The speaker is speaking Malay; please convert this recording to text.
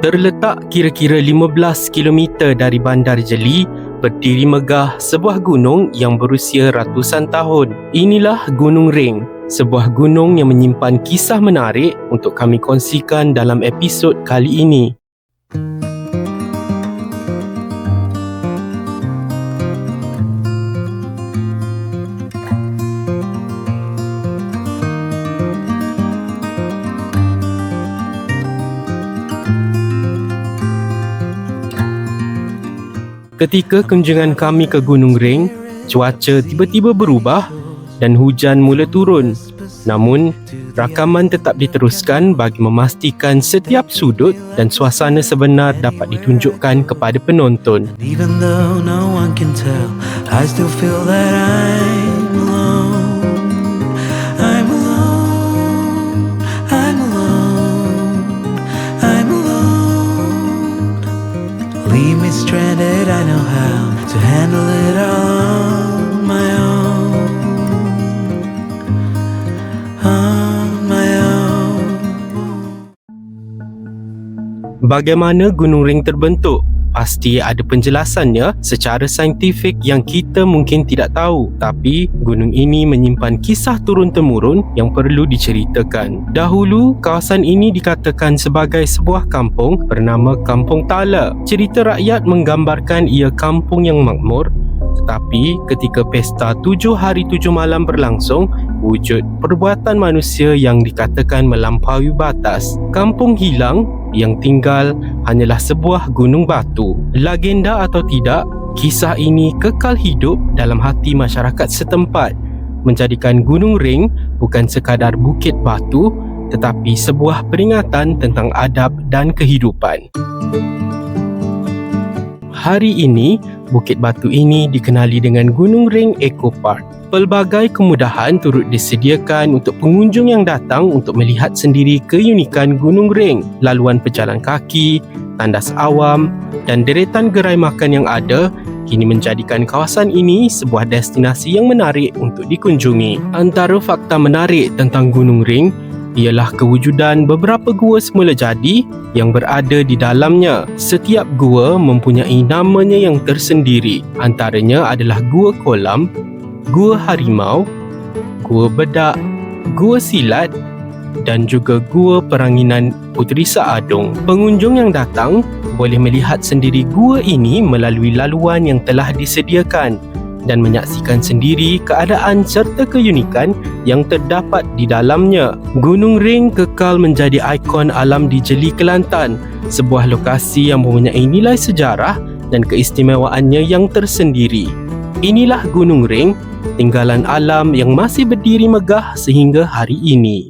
Terletak kira-kira 15 km dari Bandar Jeli, berdiri megah sebuah gunung yang berusia ratusan tahun. Inilah Gunung Ring, sebuah gunung yang menyimpan kisah menarik untuk kami kongsikan dalam episod kali ini. Ketika kunjungan kami ke Gunung Ring, cuaca tiba-tiba berubah dan hujan mula turun. Namun, rakaman tetap diteruskan bagi memastikan setiap sudut dan suasana sebenar dapat ditunjukkan kepada penonton. Even though no one can tell, I still feel that I'm alone. I'm alone. I'm alone. I'm alone. Leave me stranded, I know how to handle it all on my own. On my own. Bagaimana Gunung Ring terbentuk? Pasti ada penjelasannya secara saintifik yang kita mungkin tidak tahu. Tapi gunung ini menyimpan kisah turun-temurun yang perlu diceritakan. Dahulu, kawasan ini dikatakan sebagai sebuah kampung bernama Kampung Tala. Cerita rakyat menggambarkan ia kampung yang makmur. Tetapi ketika pesta 7 hari 7 malam berlangsung, wujud perbuatan manusia yang dikatakan melampaui batas. Kampung hilang, yang tinggal hanyalah sebuah gunung batu. Legenda atau tidak, kisah ini kekal hidup dalam hati masyarakat setempat, menjadikan Gunung Ring bukan sekadar bukit batu, tetapi sebuah peringatan tentang adab dan kehidupan. Hari ini, bukit batu ini dikenali dengan Gunung Ring Eco Park. Pelbagai kemudahan turut disediakan untuk pengunjung yang datang untuk melihat sendiri keunikan Gunung Ring. Laluan pejalan kaki, tandas awam dan deretan gerai makan yang ada kini menjadikan kawasan ini sebuah destinasi yang menarik untuk dikunjungi. Antara fakta menarik tentang Gunung Ring ialah kewujudan beberapa gua semula jadi yang berada di dalamnya. Setiap gua mempunyai namanya yang tersendiri. Antaranya adalah Gua Kolam, Gua Harimau, Gua Bedak, Gua Silat dan juga Gua Peranginan Puteri Saadong. Pengunjung yang datang boleh melihat sendiri gua ini melalui laluan yang telah disediakan dan menyaksikan sendiri keadaan serta keunikan yang terdapat di dalamnya. Gunung Ring kekal menjadi ikon alam di Jeli, Kelantan, sebuah lokasi yang mempunyai nilai sejarah dan keistimewaannya yang tersendiri. Inilah Gunung Ring, tinggalan alam yang masih berdiri megah sehingga hari ini.